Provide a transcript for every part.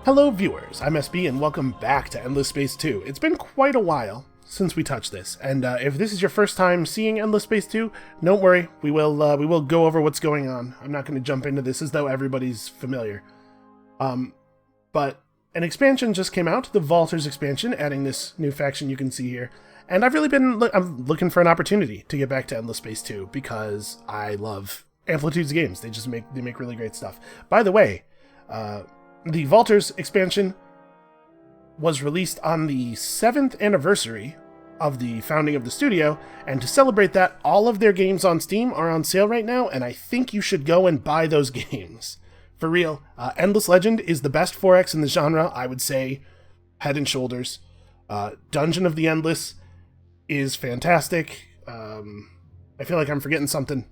Hello viewers, I'm SB and welcome back to Endless Space 2. It's been quite a while since we touched this, and if this is your first time seeing Endless Space 2, don't worry, we will go over what's going on. I'm not going to jump into this as though everybody's familiar. But an expansion just came out, the Vaulters expansion, adding this new faction you can see here, and I've really been I'm looking for an opportunity to get back to Endless Space 2 because I love Amplitude's games. They make really great stuff. By the way, the Vaulters expansion was released on the 7th anniversary of the founding of the studio, and to celebrate that, all of their games on Steam are on sale right now, and I think you should go and buy those games. For real, Endless Legend is the best 4X in the genre, I would say, head and shoulders. Dungeon of the Endless is fantastic. I feel like I'm forgetting something.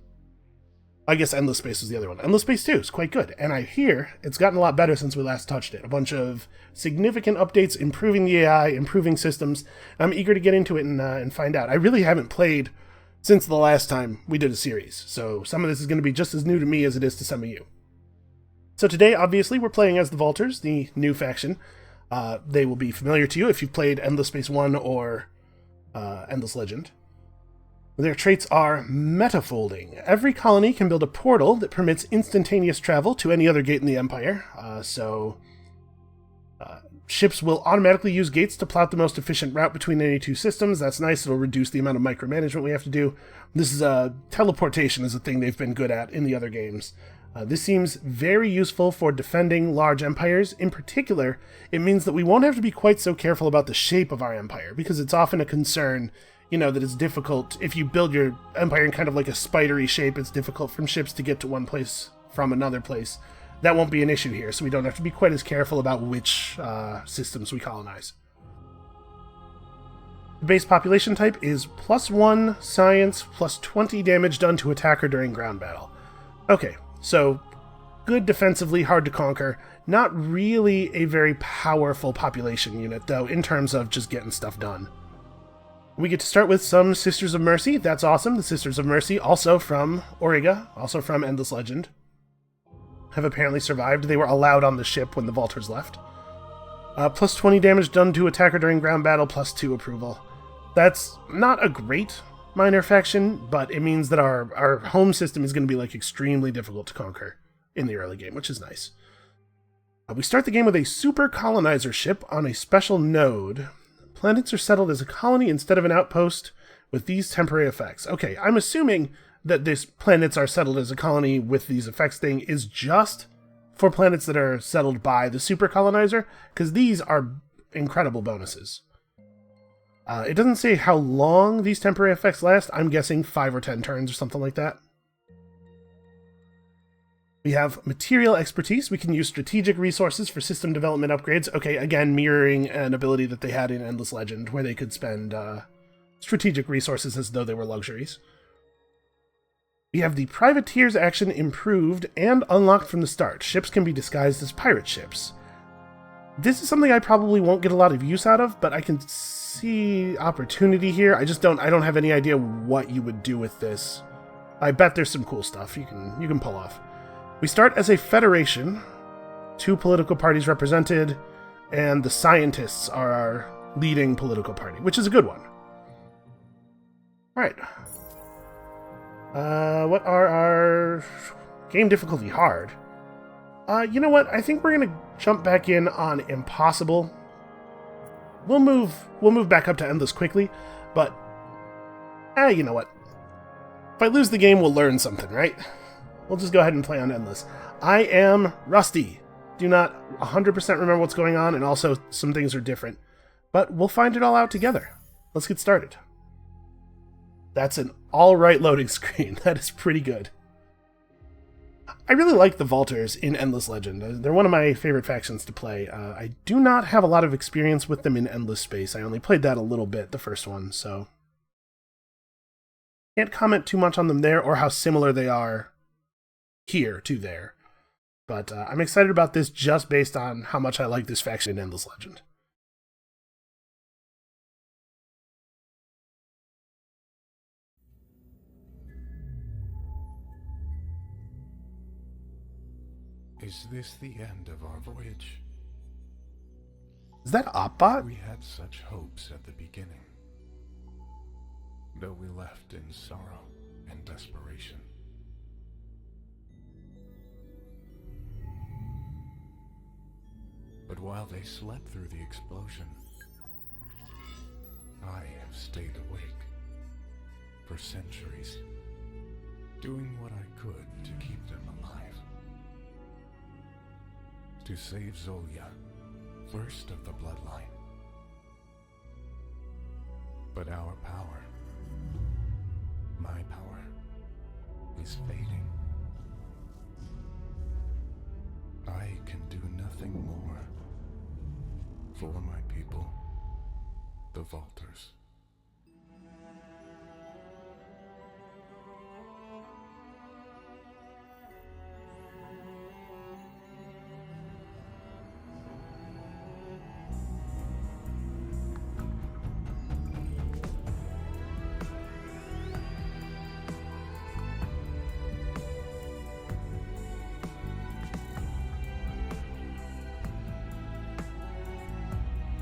I guess Endless Space was the other one. Endless Space 2 is quite good, and I hear it's gotten a lot better since we last touched it. A bunch of significant updates, improving the AI, improving systems. I'm eager to get into it and find out. I really haven't played since the last time we did a series, so some of this is going to be just as new to me as it is to some of you. So today, obviously, we're playing as the Vaulters, the new faction. They will be familiar to you if you've played Endless Space 1 or Endless Legend. Their traits are metafolding. Every colony can build a portal that permits instantaneous travel to any other gate in the Empire. Ships will automatically use gates to plot the most efficient route between any two systems. That's nice. It'll reduce the amount of micromanagement we have to do. This is teleportation is a thing they've been good at in the other games. This seems very useful for defending large empires. In particular, it means that we won't have to be quite so careful about the shape of our empire, because it's often a concern, that it's difficult. If you build your empire in kind of like a spidery shape, it's difficult for ships to get to one place from another place. That won't be an issue here, so we don't have to be quite as careful about which systems we colonize. The base population type is +1 science, +20 damage done to attacker during ground battle. Okay, so good defensively, hard to conquer. Not really a very powerful population unit, though, in terms of just getting stuff done. We get to start with some Sisters of Mercy. That's awesome. The Sisters of Mercy, also from Auriga, also from Endless Legend, have apparently survived. They were allowed on the ship when the Vaulters left. +20 damage done to attacker during ground battle, +2 approval. That's not a great minor faction, but it means that our home system is going to be extremely difficult to conquer in the early game, which is nice. We start the game with a super colonizer ship on a special node. Planets are settled as a colony instead of an outpost with these temporary effects. Okay, I'm assuming that these planets are settled as a colony with these effects thing is just for planets that are settled by the super colonizer, because these are incredible bonuses. It doesn't say how long these temporary effects last. I'm guessing 5 or 10 turns or something like that. We have material expertise. We can use strategic resources for system development upgrades. Okay, again, mirroring an ability that they had in Endless Legend, where they could spend strategic resources as though they were luxuries. We have the Privateers action improved and unlocked from the start. Ships can be disguised as pirate ships. This is something I probably won't get a lot of use out of, but I can see opportunity here. I don't have any idea what you would do with this. I bet there's some cool stuff you can pull off. We start as a federation, 2 political parties represented, and the scientists are our leading political party, which is a good one. Alright. What are our... Game difficulty hard. You know what? I think we're going to jump back in on impossible. We'll move back up to endless quickly, but... you know what? If I lose the game, we'll learn something, right? We'll just go ahead and play on endless. I am rusty. Do not 100% remember what's going on, and also some things are different. But we'll find it all out together. Let's get started. That's an alright loading screen. That is pretty good. I really like the Vaulters in Endless Legend. They're one of my favorite factions to play. I do not have a lot of experience with them in Endless Space. I only played that a little bit, the first one, so... Can't comment too much on them there, or how similar they are here to there. But I'm excited about this just based on how much I like this faction in Endless Legend. Is this the end of our voyage? Is that Opbot? We had such hopes at the beginning, though we left in sorrow and desperation. But while they slept through the explosion, I have stayed awake for centuries, doing what I could to keep them alive. To save Zolia, first of the bloodline. But our power, my power, is fading. I can do nothing more for my people, the Vaulters.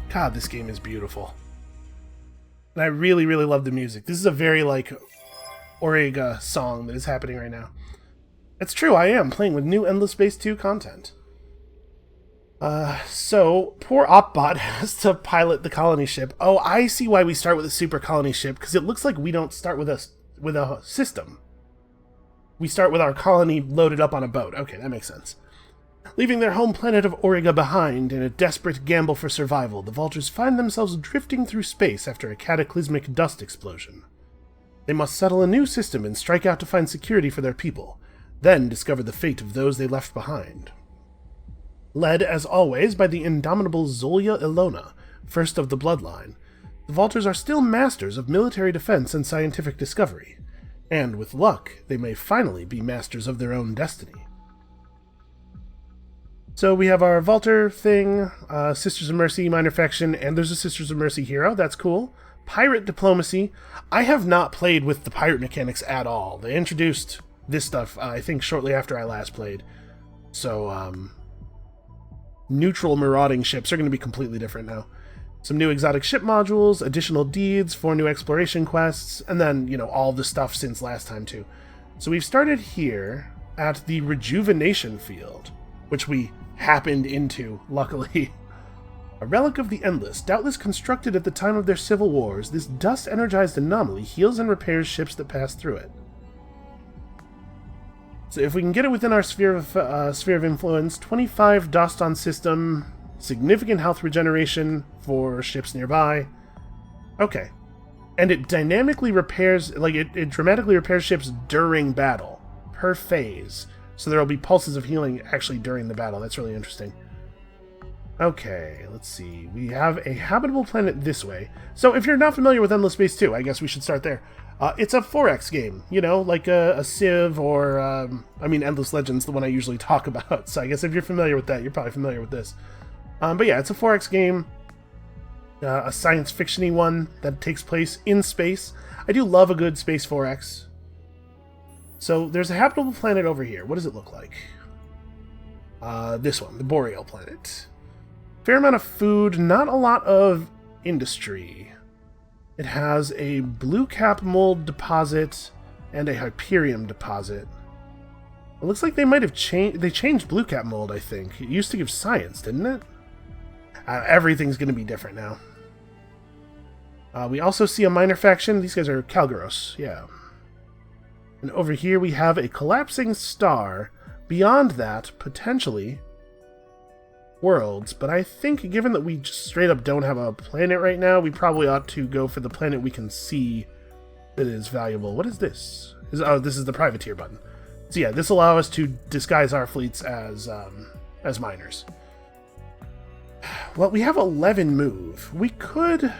God, this game is beautiful. And I really, really love the music. This is a very, like, Auriga song that is happening right now. It's true, I am playing with new Endless Space 2 content. So, poor Opbot has to pilot the colony ship. Oh, I see why we start with a super colony ship, because it looks like we don't start with a system. We start with our colony loaded up on a boat. Okay, that makes sense. Leaving their home planet of Auriga behind in a desperate gamble for survival, the Vaulters find themselves drifting through space after a cataclysmic dust explosion. They must settle a new system and strike out to find security for their people, then discover the fate of those they left behind. Led, as always, by the indomitable Zolia Ilona, first of the bloodline, the Vaulters are still masters of military defense and scientific discovery, and with luck, they may finally be masters of their own destiny. So we have our Vaulter thing, Sisters of Mercy, Minor Faction, and there's a Sisters of Mercy hero. That's cool. Pirate Diplomacy. I have not played with the pirate mechanics at all. They introduced this stuff, I think, shortly after I last played. So, neutral marauding ships are going to be completely different now. Some new exotic ship modules, additional deeds, 4 new exploration quests, and then, you know, all the stuff since last time, too. So we've started here at the Rejuvenation Field, which we happened into, luckily. A relic of the Endless, doubtless constructed at the time of their civil wars, this dust-energized anomaly heals and repairs ships that pass through it. So if we can get it within our sphere of influence, 25 dust on system, significant health regeneration for ships nearby. Okay. And it dynamically repairs, like, it dramatically repairs ships during battle, per phase. So there will be pulses of healing actually during the battle. That's really interesting. Okay, let's see. We have a habitable planet this way. So if you're not familiar with Endless Space 2, I guess we should start there. It's a 4X game, you know, like a Civ or, Endless Legends, the one I usually talk about. So I guess if you're familiar with that, you're probably familiar with this. But yeah, it's a 4X game. A science fiction-y one that takes place in space. I do love a good space 4X. So there's a habitable planet over here. What does it look like? This one, the Boreal planet. Fair amount of food, not a lot of industry. It has a blue cap mold deposit and a Hyperium deposit. It looks like they might have changed. They changed blue cap mold, I think. It used to give science, didn't it? Everything's going to be different now. We also see a minor faction. These guys are Kalgaros, yeah. And over here we have a collapsing star. Beyond that, potentially, worlds. But I think given that we just straight up don't have a planet right now, we probably ought to go for the planet we can see that is valuable. What is this? This is the privateer button. So yeah, this allows us to disguise our fleets as miners. Well, we have 11 move. We could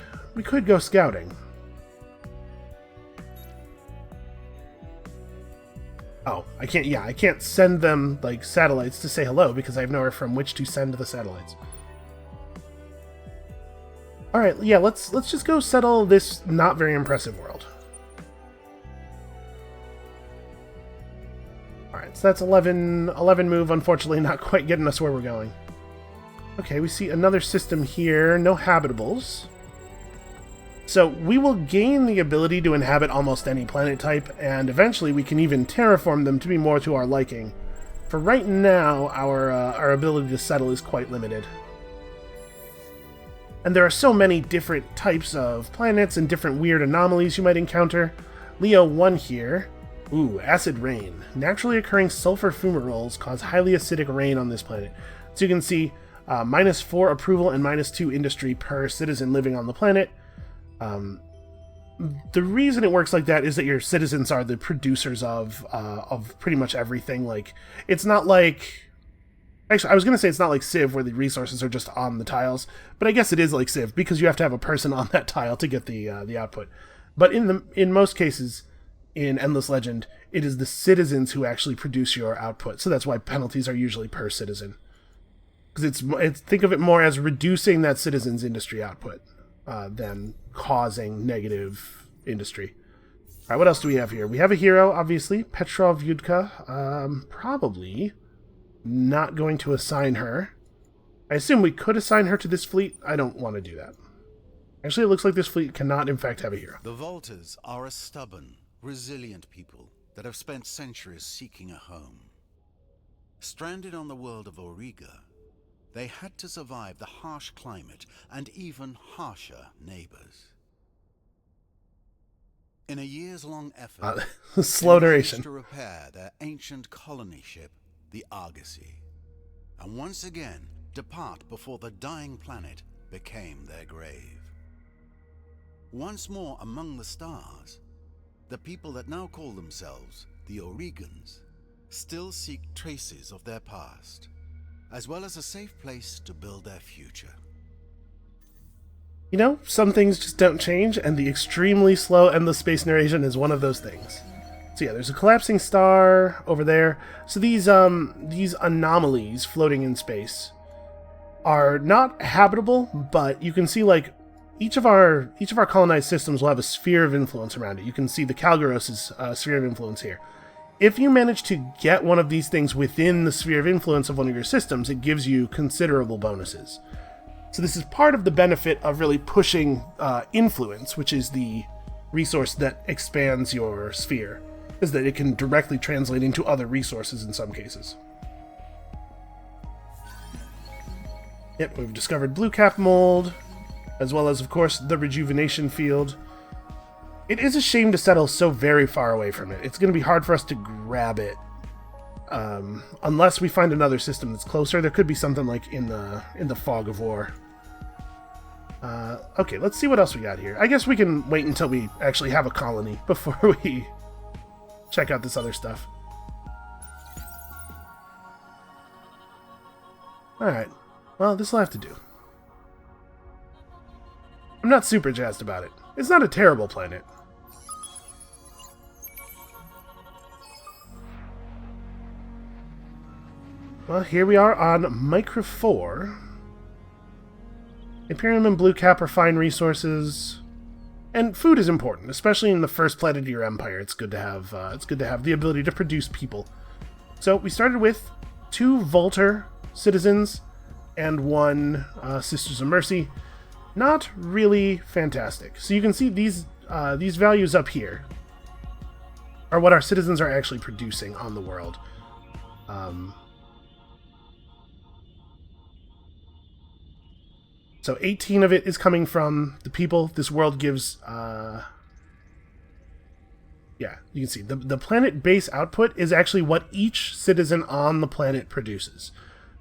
go scouting. Oh, I can't send them, like, satellites to say hello because I have nowhere from which to send the satellites. Alright, yeah, let's just go settle this not very impressive world. Alright, so that's 11 move, unfortunately not quite getting us where we're going. Okay, we see another system here. No habitables. So we will gain the ability to inhabit almost any planet type, and eventually we can even terraform them to be more to our liking. For right now, our ability to settle is quite limited. And there are so many different types of planets and different weird anomalies you might encounter. Leo 1 here. Ooh, acid rain. Naturally occurring sulfur fumaroles cause highly acidic rain on this planet. So you can see -4 approval and -2 industry per citizen living on the planet. The reason it works like that is that your citizens are the producers of pretty much everything. Like, it's not like... Actually, I was going to say it's not like Civ, where the resources are just on the tiles, but I guess it is like Civ, because you have to have a person on that tile to get the output. But in most cases, in Endless Legend, it is the citizens who actually produce your output, so that's why penalties are usually per citizen. Because it's think of it more as reducing that citizen's industry output than causing negative industry. All right, what else do we have here? We have a hero, obviously, Petrov Yudka. Probably not going to assign her. I assume we could assign her to this fleet. I don't want to do that. Actually, it looks like this fleet cannot, in fact, have a hero. The Volters are a stubborn, resilient people that have spent centuries seeking a home. Stranded on the world of Auriga, they had to survive the harsh climate and even harsher neighbors. In a years-long effort, slow they managed duration, to repair their ancient colony ship, the Argosy, and once again depart before the dying planet became their grave. Once more among the stars, the people that now call themselves the Aurigans still seek traces of their past, as well as a safe place to build their future. You know, some things just don't change, and the extremely slow endless space narration is one of those things. So yeah, there's a collapsing star over there. So these anomalies floating in space are not habitable, but you can see, like, each of our colonized systems will have a sphere of influence around it. You can see the Kalgaros's sphere of influence here. If you manage to get one of these things within the sphere of influence of one of your systems, it gives you considerable bonuses. So this is part of the benefit of really pushing influence, which is the resource that expands your sphere, is that it can directly translate into other resources in some cases. Yep, we've discovered blue cap mold, as well as, of course, the rejuvenation field. It is a shame to settle so very far away from it. It's going to be hard for us to grab it. Unless we find another system that's closer. There could be something like in the fog of war. Okay, let's see what else we got here. I guess we can wait until we actually have a colony before we check out this other stuff. Alright, well, this will have to do. I'm not super jazzed about it. It's not a terrible planet. Well, here we are on Micro 4. Imperium and Blue Cap are fine resources. And food is important, especially in the first planet of your empire. It's good to have the ability to produce people. So we started with 2 Volter citizens and 1 Sisters of Mercy. Not really fantastic. So you can see these values up here are what our citizens are actually producing on the world. So 18 of it is coming from the people. This world gives... yeah, you can see. The planet base output is actually what each citizen on the planet produces.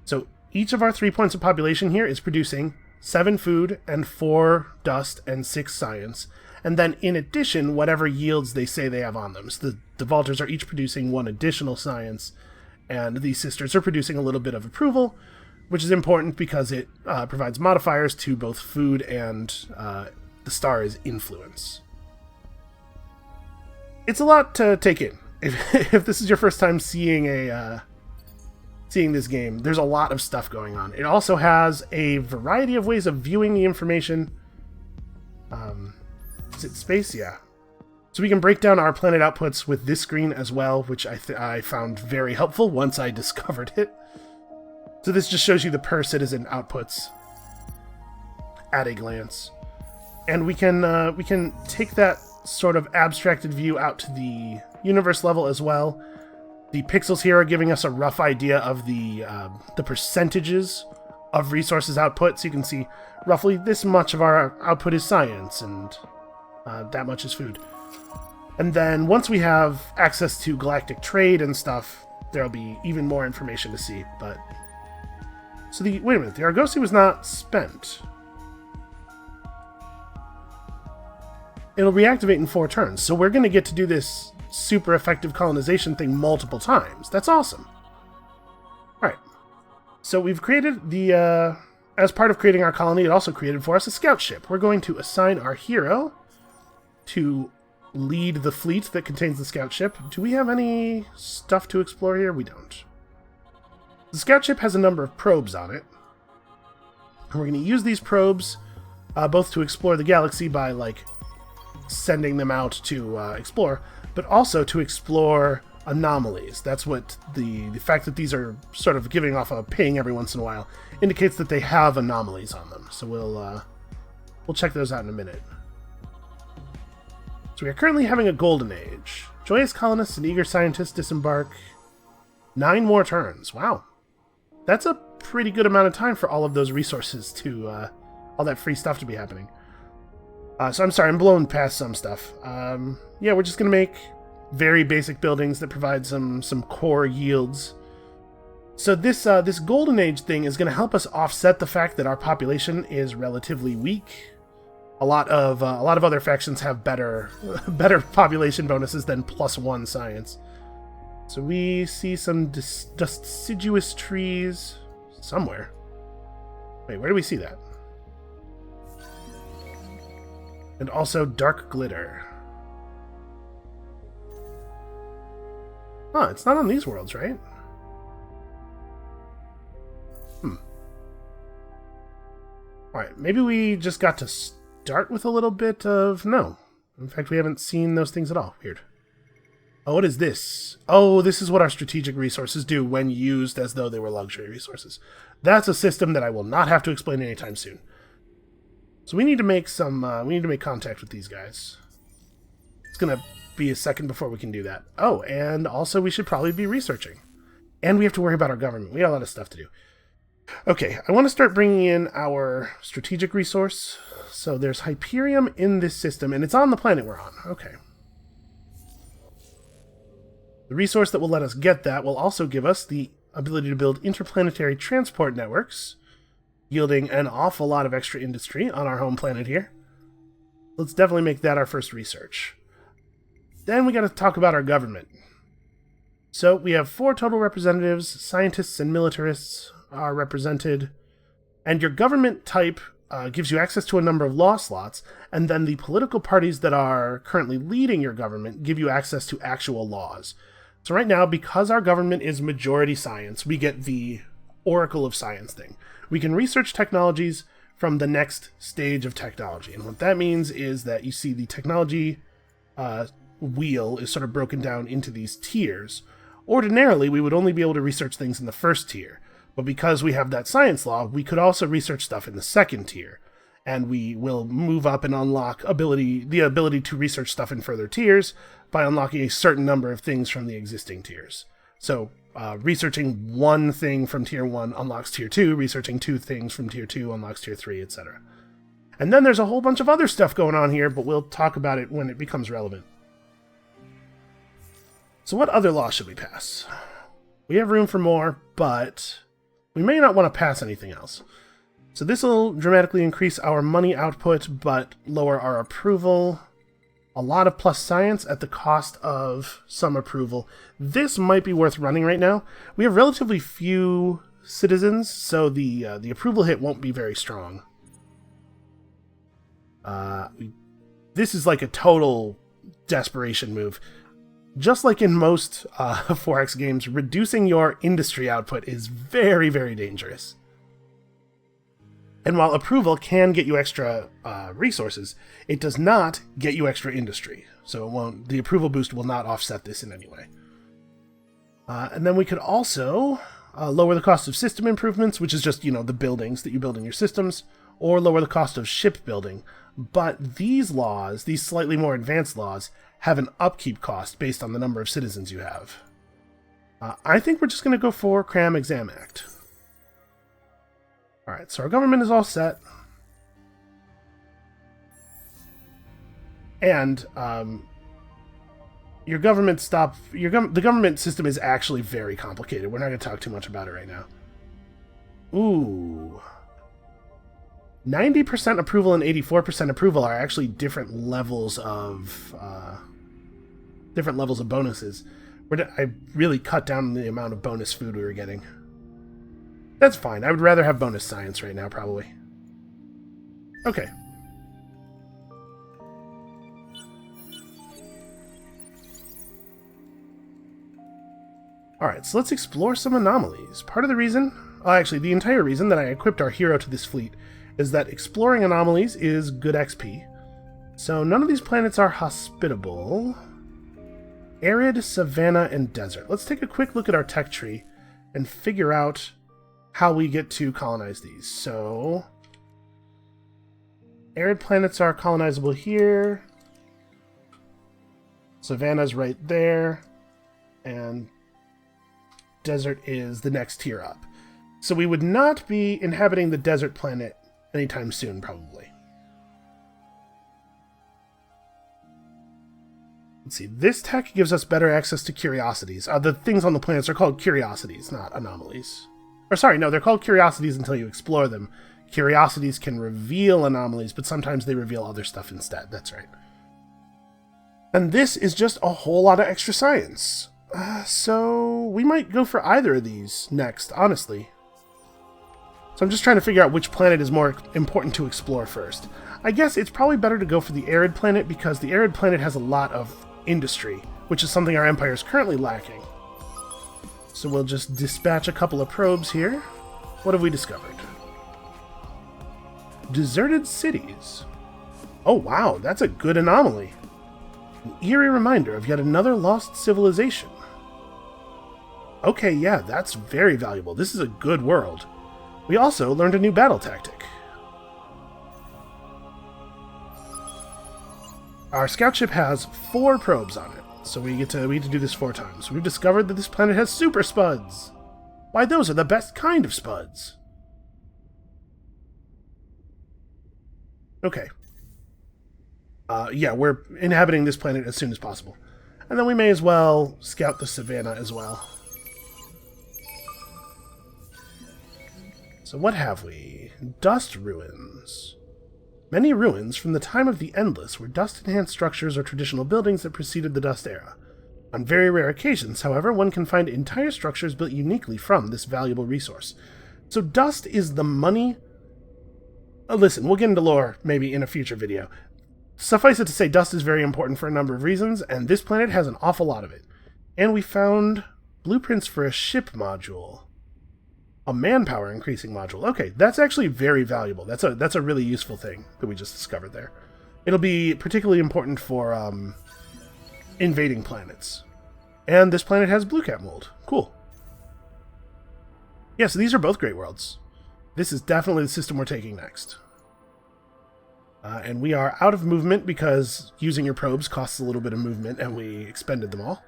So each of our 3 points of population here is producing 7 food and 4 dust and 6 science. And then in addition, whatever yields they say they have on them. So the Volters are each producing 1 additional science, and these sisters are producing a little bit of approval, which is important because it provides modifiers to both food and the star is influence. It's a lot to take in. If this is your first time seeing this game, there's a lot of stuff going on. It also has a variety of ways of viewing the information. Is it space? Yeah. So we can break down our planet outputs with this screen as well, which I found very helpful once I discovered it. So this just shows you the per citizen outputs at a glance. And we can take that sort of abstracted view out to the universe level as well. The pixels here are giving us a rough idea of the percentages of resources output. So you can see roughly this much of our output is science, and that much is food. And then once we have access to galactic trade and stuff, there'll be even more information to see. But so wait a minute, the Argosy was not spent. It'll reactivate in 4 turns, so we're going to get to do this super effective colonization thing multiple times. That's awesome. Alright. So we've created the, as part of creating our colony, it also created for us a scout ship. We're going to assign our hero to lead the fleet that contains the scout ship. Do we have any stuff to explore here? We don't. The scout ship has a number of probes on it. And we're going to use these probes both to explore the galaxy by, like, sending them out to explore, but also to explore anomalies. That's what the fact that these are sort of giving off a ping every once in a while indicates that they have anomalies on them. So we'll check those out in a minute. So we are currently having a golden age. Joyous colonists and eager scientists disembark. 9 more turns. Wow. That's a pretty good amount of time for all of those resources to, all that free stuff to be happening. So I'm sorry, I'm blowing past some stuff. Yeah, we're just going to make very basic buildings that provide some core yields. So this golden age thing is going to help us offset the fact that our population is relatively weak. A lot of other factions have better population bonuses than +1 science. So we see some deciduous trees somewhere. Wait, where do we see that? And also dark glitter. Huh, it's not on these worlds, right? Alright, maybe we just got to start with a little bit of... No. In fact, we haven't seen those things at all. Weird. Oh, what is this? Oh, this is what our strategic resources do when used as though they were luxury resources. That's a system that I will not have to explain anytime soon. So we need to make contact with these guys. It's gonna be a second before we can do that. Oh, and also we should probably be researching. And we have to worry about our government. We got a lot of stuff to do. Okay, I want to start bringing in our strategic resource. So there's Hyperium in this system, and it's on the planet we're on. Okay. The resource that will let us get that will also give us the ability to build interplanetary transport networks, yielding an awful lot of extra industry on our home planet here. Let's definitely make that our first research. Then we got to talk about our government. So we have 4 total representatives. Scientists and militarists are represented. And your government type gives you access to a number of law slots, and then the political parties that are currently leading your government give you access to actual laws. So right now, because our government is majority science, we get the Oracle of Science thing. We can research technologies from the next stage of technology. And what that means is that you see the technology wheel is sort of broken down into these tiers. Ordinarily, we would only be able to research things in the first tier. But because we have that science law, we could also research stuff in the second tier. And we will move up and unlock the ability to research stuff in further tiers by unlocking a certain number of things from the existing tiers. So researching one thing from tier 1 unlocks tier 2, researching 2 things from tier 2 unlocks tier 3, etc. And then there's a whole bunch of other stuff going on here, but we'll talk about it when it becomes relevant. So what other law should we pass? We have room for more, but we may not want to pass anything else. So this will dramatically increase our money output, but lower our approval. A lot of plus science at the cost of some approval. This might be worth running right now. We have relatively few citizens, so the approval hit won't be very strong. This is like a total desperation move. Just like in most 4X games, reducing your industry output is very, very dangerous. And while approval can get you extra resources, it does not get you extra industry. So the approval boost will not offset this in any way. And then we could also lower the cost of system improvements, which is just, you know, the buildings that you build in your systems, or lower the cost of ship building. But these laws, these slightly more advanced laws, have an upkeep cost based on the number of citizens you have. I think we're just going to go for Cram Exam Act. Alright, so our government is all set. And the government system is actually very complicated. We're not going to talk too much about it right now. Ooh. 90% approval and 84% approval are actually different levels of bonuses. I really cut down the amount of bonus food we were getting. That's fine. I would rather have bonus science right now, probably. Okay. Alright, so let's explore some anomalies. Part of the reason, actually the entire reason that I equipped our hero to this fleet is that exploring anomalies is good XP. So none of these planets are hospitable. Arid, savanna, and desert. Let's take a quick look at our tech tree and figure out how we get to colonize these. So, arid planets are colonizable here. Savanna's right there. And desert is the next tier up. So we would not be inhabiting the desert planet anytime soon, probably. Let's see, this tech gives us better access to curiosities. The things on the planets are called curiosities, not anomalies. Or sorry, no, they're called curiosities until you explore them. Curiosities can reveal anomalies, but sometimes they reveal other stuff instead. That's right. And this is just a whole lot of extra science. So we might go for either of these next, honestly. So I'm just trying to figure out which planet is more important to explore first. I guess it's probably better to go for the arid planet because the arid planet has a lot of industry, which is something our empire is currently lacking. So we'll just dispatch a couple of probes here. What have we discovered? Deserted cities. Oh wow, that's a good anomaly. An eerie reminder of yet another lost civilization. Okay, yeah, that's very valuable. This is a good world. We also learned a new battle tactic. Our scout ship has 4 probes on it, so we get to do this 4 times. We've discovered that this planet has super spuds. Why, those are the best kind of spuds. Okay. Yeah, we're inhabiting this planet as soon as possible. And then we may as well scout the savannah as well. So what have we? Dust ruins. Many ruins from the time of the Endless were dust-enhanced structures or traditional buildings that preceded the Dust Era. On very rare occasions, however, one can find entire structures built uniquely from this valuable resource. So dust is the money... listen, we'll get into lore maybe in a future video. Suffice it to say, dust is very important for a number of reasons, and this planet has an awful lot of it. And we found blueprints for a ship module. A manpower increasing module. Okay, that's actually very valuable. That's a really useful thing that we just discovered there. It'll be particularly important for invading planets. And this planet has blue cat mold. Cool. Yeah, so these are both great worlds. This is definitely the system we're taking next. And we are out of movement because using your probes costs a little bit of movement, and we expended them all.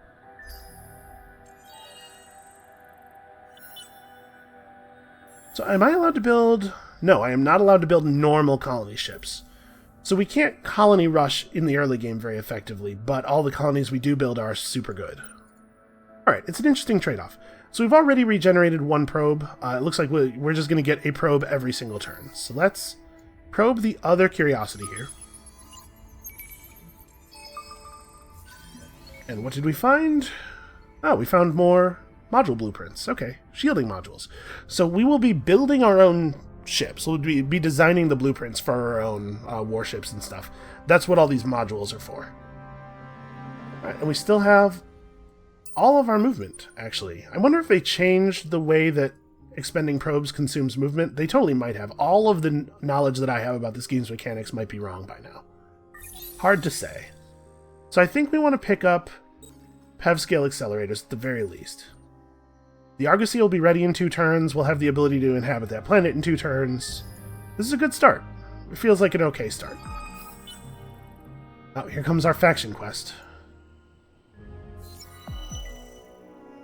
So am I allowed to build... No, I am not allowed to build normal colony ships. So we can't colony rush in the early game very effectively, but all the colonies we do build are super good. Alright, it's an interesting trade-off. So we've already regenerated 1 probe. It looks like we're just going to get a probe every single turn. So let's probe the other curiosity here. And what did we find? Oh, we found more module blueprints. Okay, shielding modules. So we will be building our own ships. We'll be designing the blueprints for our own warships and stuff. That's what all these modules are for. All right, and we still have all of our movement, actually. I wonder if they changed the way that expending probes consumes movement. They totally might have. All of the knowledge that I have about this game's mechanics might be wrong by now. Hard to say. So I think we want to pick up PEV scale accelerators at the very least. The Argosy will be ready in 2 turns. We'll have the ability to inhabit that planet in 2 turns. This is a good start. It feels like an okay start. Oh, here comes our faction quest.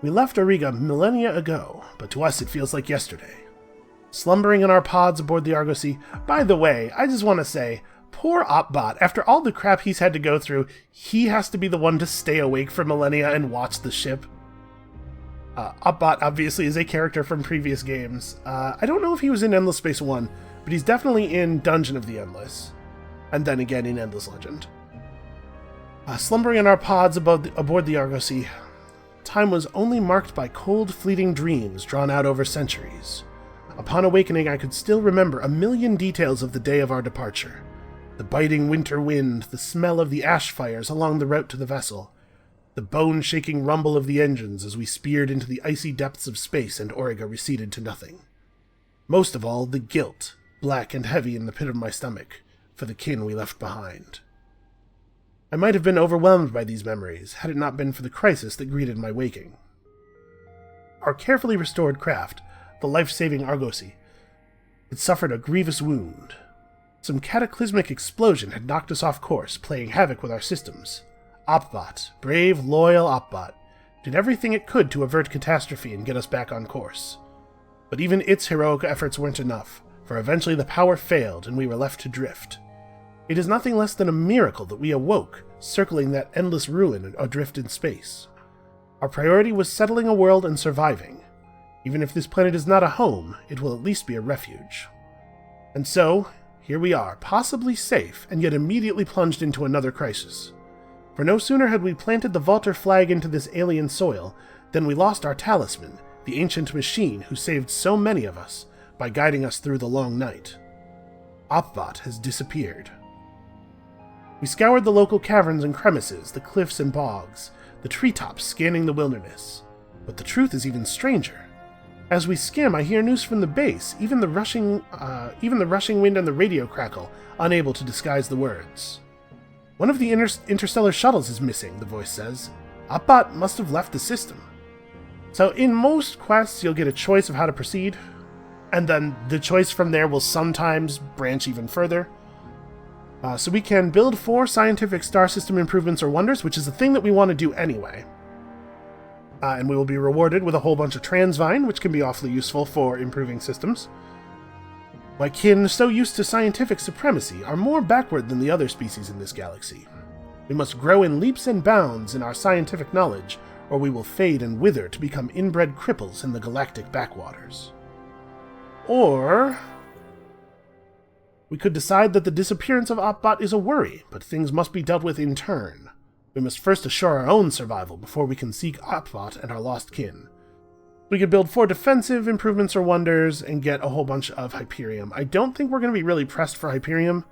We left Auriga millennia ago, but to us it feels like yesterday. Slumbering in our pods aboard the Argosy. By the way, I just want to say, poor Opbot, after all the crap he's had to go through, he has to be the one to stay awake for millennia and watch the ship. Opbot obviously is a character from previous games. I don't know if he was in Endless Space 1, but he's definitely in Dungeon of the Endless. And then again in Endless Legend. Slumbering in our pods aboard the Argosy, time was only marked by cold, fleeting dreams drawn out over centuries. Upon awakening, I could still remember a million details of the day of our departure. The biting winter wind, the smell of the ash fires along the route to the vessel, the bone-shaking rumble of the engines as we speared into the icy depths of space and Auriga receded to nothing. Most of all, the guilt, black and heavy in the pit of my stomach, for the kin we left behind. I might have been overwhelmed by these memories, had it not been for the crisis that greeted my waking. Our carefully restored craft, the life-saving Argosy, had suffered a grievous wound. Some cataclysmic explosion had knocked us off course, playing havoc with our systems. Opbot, brave, loyal Opbot, did everything it could to avert catastrophe and get us back on course. But even its heroic efforts weren't enough, for eventually the power failed and we were left to drift. It is nothing less than a miracle that we awoke, circling that endless ruin adrift in space. Our priority was settling a world and surviving. Even if this planet is not a home, it will at least be a refuge. And so, here we are, possibly safe, and yet immediately plunged into another crisis. For no sooner had we planted the Valter flag into this alien soil, than we lost our talisman, the ancient machine who saved so many of us by guiding us through the long night. Opbot has disappeared. We scoured the local caverns and crevices, the cliffs and bogs, the treetops scanning the wilderness. But the truth is even stranger. As we skim, I hear news from the base, even the rushing wind and the radio crackle, unable to disguise the words. One of the interstellar shuttles is missing, the voice says. Opbot must have left the system. So in most quests, you'll get a choice of how to proceed, and then the choice from there will sometimes branch even further. So we can build 4 scientific star system improvements or wonders, which is the thing that we want to do anyway. And we will be rewarded with a whole bunch of transvine, which can be awfully useful for improving systems. My kin, so used to scientific supremacy, are more backward than the other species in this galaxy. We must grow in leaps and bounds in our scientific knowledge, or we will fade and wither to become inbred cripples in the galactic backwaters. Or we could decide that the disappearance of Opbot is a worry, but things must be dealt with in turn. We must first assure our own survival before we can seek Opbot and our lost kin. We could build 4 defensive improvements or wonders and get a whole bunch of Hyperium. I don't think we're going to be really pressed for Hyperium,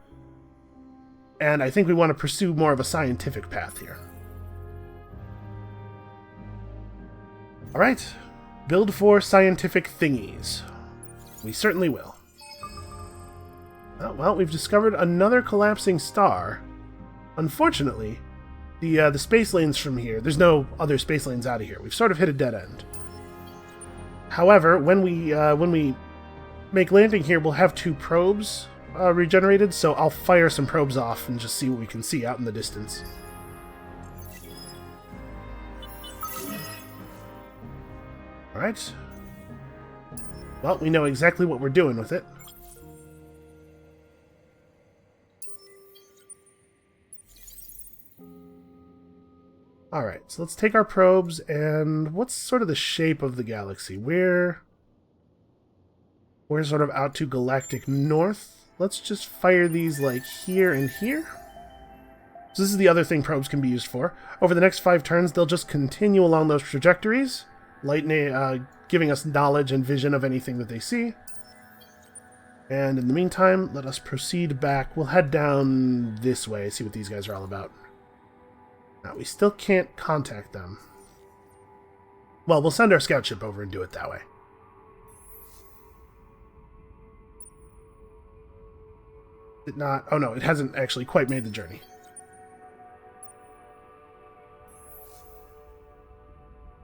and I think we want to pursue more of a scientific path here. Alright, build 4 scientific thingies. We certainly will. Well, we've discovered another collapsing star. Unfortunately, the space lanes from here, there's no other space lanes out of here. We've sort of hit a dead end. However, when we make landing here, we'll have 2 probes regenerated, so I'll fire some probes off and just see what we can see out in the distance. Alright. Well, we know exactly what we're doing with it. Alright, so let's take our probes, and what's sort of the shape of the galaxy? We're sort of out to galactic north. Let's just fire these like here and here. So this is the other thing probes can be used for. Over the next 5 turns, they'll just continue along those trajectories, giving us knowledge and vision of anything that they see. And in the meantime, let us proceed back. We'll head down this way, see what these guys are all about. Now, we still can't contact them. Well, we'll send our scout ship over and do it that way. Did not... Oh no, it hasn't actually quite made the journey.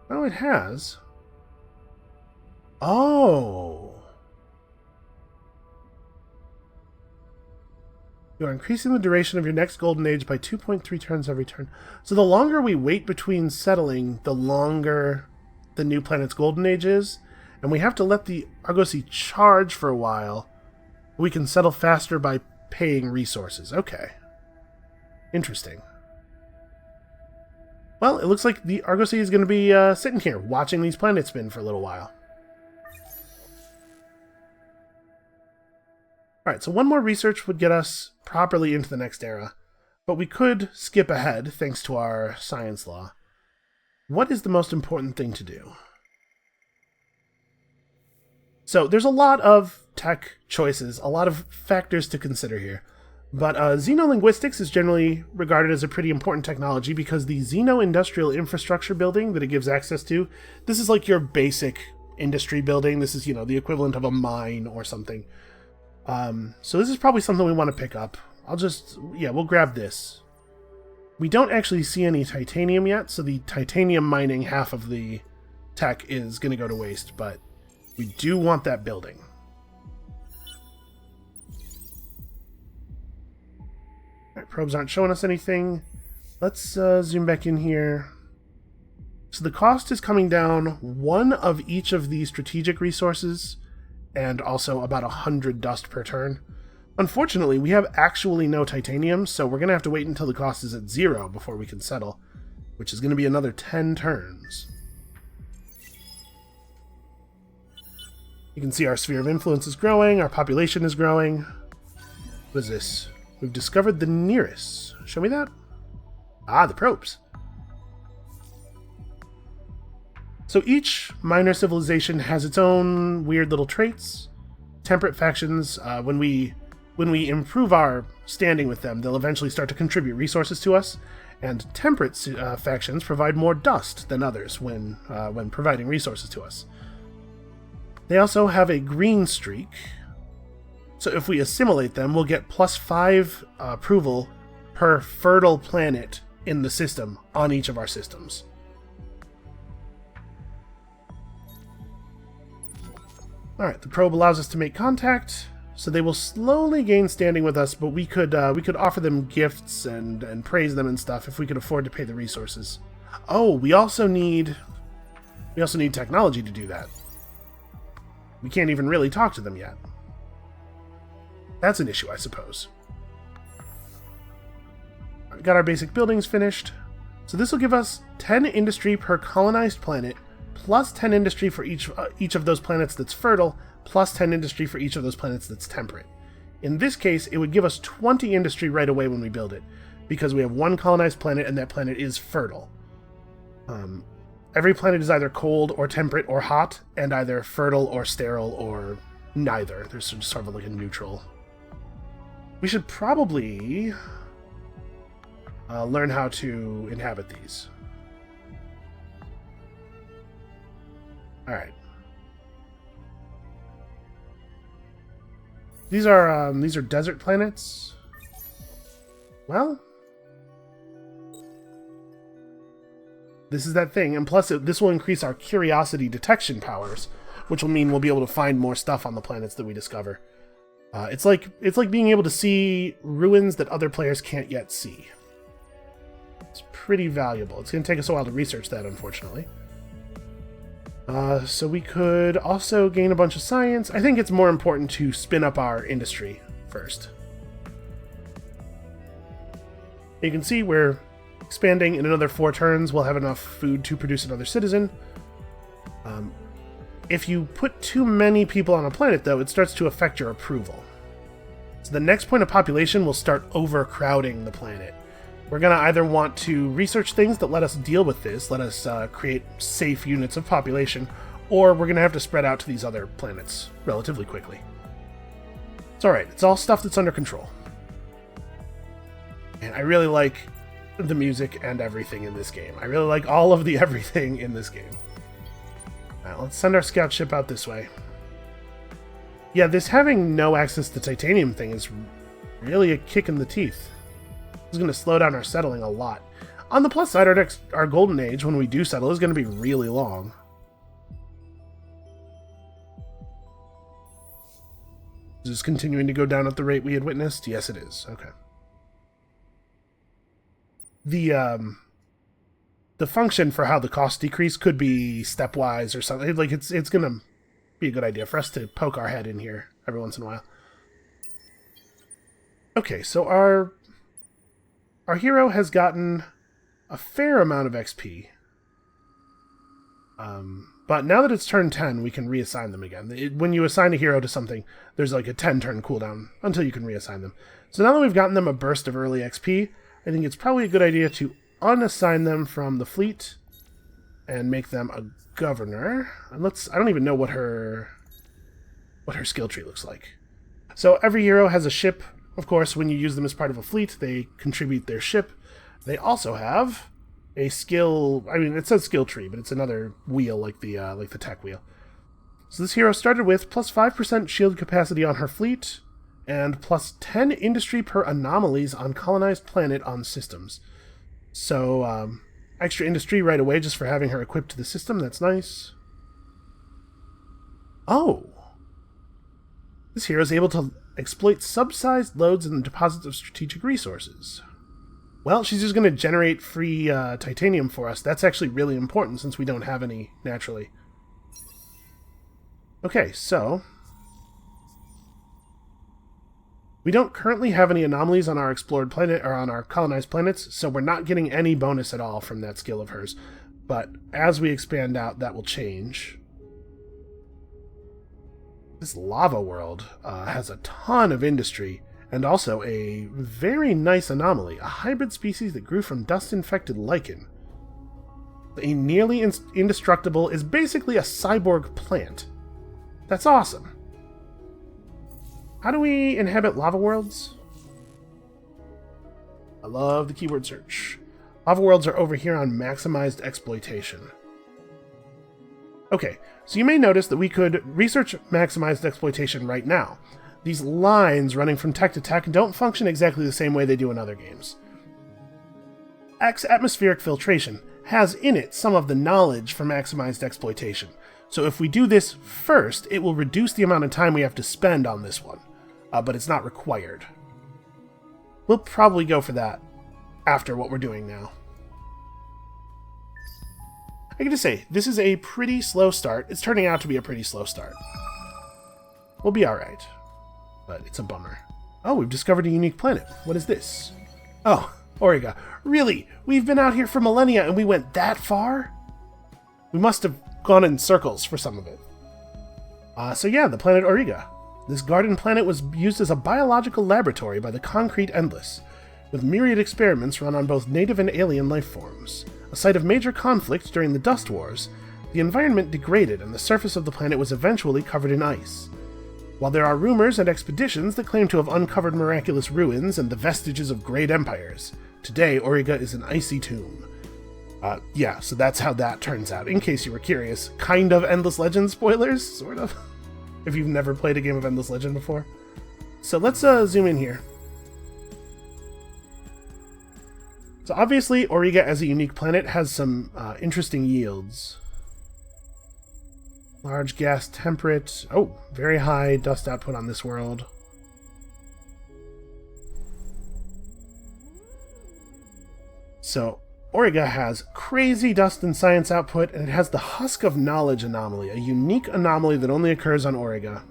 Oh, it has. Oh. You are increasing the duration of your next golden age by 2.3 turns every turn. So the longer we wait between settling, the longer the new planet's golden age is. And we have to let the Argosy charge for a while. We can settle faster by paying resources. Okay. Interesting. Well, it looks like the Argosy is going to be sitting here, watching these planets spin for a little while. Alright, so one more research would get us properly into the next era, but we could skip ahead thanks to our science law. What is the most important thing to do? So there's a lot of tech choices, a lot of factors to consider here, but xenolinguistics is generally regarded as a pretty important technology because the xeno-industrial infrastructure building that it gives access to, this is like your basic industry building. This is, you know, the equivalent of a mine or something. So this is probably something we want to pick up. We'll grab this. We don't actually see any titanium yet, so the titanium mining half of the tech is going to go to waste, but we do want that building. Alright, probes aren't showing us anything. Let's zoom back in here. So the cost is coming down one of each of the strategic resources, and also about 100 dust per turn. Unfortunately, we have actually no titanium, so we're going to have to wait until the cost is at 0 before we can settle, which is going to be another 10 turns. You can see our sphere of influence is growing, our population is growing. What is this? We've discovered the nearest. Show me that. Ah, the probes. So each minor civilization has its own weird little traits. Temperate factions, when we improve our standing with them, they'll eventually start to contribute resources to us. And temperate factions provide more dust than others when providing resources to us. They also have a green streak. So if we assimilate them, we'll get +5 approval per fertile planet in the system on each of our systems. Alright, the probe allows us to make contact, so they will slowly gain standing with us, but we could offer them gifts and praise them and stuff if we could afford to pay the resources. Oh, we also need technology to do that. We can't even really talk to them yet. That's an issue, I suppose. We got our basic buildings finished. So this will give us 10 industry per colonized planet, plus 10 industry for each of those planets that's fertile, plus 10 industry for each of those planets that's temperate. In this case, it would give us 20 industry right away when we build it, because we have one colonized planet and that planet is fertile. Every planet is either cold or temperate or hot, and either fertile or sterile or neither. There's just sort of like a neutral. We should probably learn how to inhabit these. Alright. These are desert planets. Well, this is that thing, and plus this will increase our curiosity detection powers, which will mean we'll be able to find more stuff on the planets that we discover. It's like being able to see ruins that other players can't yet see. It's pretty valuable. It's going to take us a while to research that, unfortunately. So we could also gain a bunch of science. I think it's more important to spin up our industry first. You can see we're expanding. In another 4 turns, we'll have enough food to produce another citizen. If you put too many people on a planet, though, it starts to affect your approval. So the next point of population will start overcrowding the planet. We're going to either want to research things that let us deal with this, let us create safe units of population, or we're going to have to spread out to these other planets relatively quickly. It's alright, it's all stuff that's under control. And I really like the music and everything in this game. I really like all of the everything in this game. Alright, let's send our scout ship out this way. Yeah, this having no access to titanium thing is really a kick in the teeth. It's going to slow down our settling a lot. On the plus side, our golden age, when we do settle, is going to be really long. Is this continuing to go down at the rate we had witnessed? Yes, it is. Okay. The function for how the costs decrease could be stepwise or something. Like, it's gonna be a good idea for us to poke our head in here every once in a while. Okay, so our hero has gotten a fair amount of XP. But now that it's turn 10, we can reassign them again. When you assign a hero to something, there's like a 10-turn cooldown until you can reassign them. So now that we've gotten them a burst of early XP, I think it's probably a good idea to unassign them from the fleet and make them a governor. And I don't even know what her skill tree looks like. So every hero has a ship. Of course, when you use them as part of a fleet, they contribute their ship. They also have a skill, I mean, it says skill tree, but it's another wheel like the tech wheel. So this hero started with plus 5% shield capacity on her fleet, and plus 10 industry per anomalies on colonized planet on systems. So, extra industry right away just for having her equipped to the system, that's nice. Oh! This hero is able to exploit sub-sized loads in the deposits of strategic resources. Well, she's just going to generate free titanium for us. That's actually really important since we don't have any naturally. Okay, so we don't currently have any anomalies on our explored planet or on our colonized planets, so we're not getting any bonus at all from that skill of hers. But as we expand out, that will change. This lava world has a ton of industry. And also a very nice anomaly, a hybrid species that grew from dust-infected lichen. A nearly indestructible is basically a cyborg plant. That's awesome. How do we inhabit lava worlds? I love the keyword search. Lava worlds are over here on maximized exploitation. Okay, so you may notice that we could research maximized exploitation right now. These lines running from tech to tech don't function exactly the same way they do in other games. Atmospheric filtration has in it some of the knowledge for maximized exploitation. So if we do this first, it will reduce the amount of time we have to spend on this one. But it's not required. We'll probably go for that after what we're doing now. I gotta say, this is a pretty slow start. It's turning out to be a pretty slow start. We'll be alright. But it's a bummer. Oh, we've discovered a unique planet. What is this? Oh, Auriga. Really? We've been out here for millennia and we went that far? We must have gone in circles for some of it. So yeah, the planet Auriga. This garden planet was used as a biological laboratory by the Concrete Endless, with myriad experiments run on both native and alien life forms. A site of major conflict during the Dust Wars, the environment degraded and the surface of the planet was eventually covered in ice. While there are rumors and expeditions that claim to have uncovered miraculous ruins and the vestiges of great empires, today Auriga is an icy tomb. Yeah, so that's how that turns out, in case you were curious. Kind of Endless Legend spoilers, sort of, if you've never played a game of Endless Legend before. So let's zoom in here. So obviously, Auriga as a unique planet has some interesting yields. Large gas temperate. Oh, very high dust output on this world. So, Auriga has crazy dust and science output, and it has the Husk of Knowledge anomaly, a unique anomaly that only occurs on Auriga.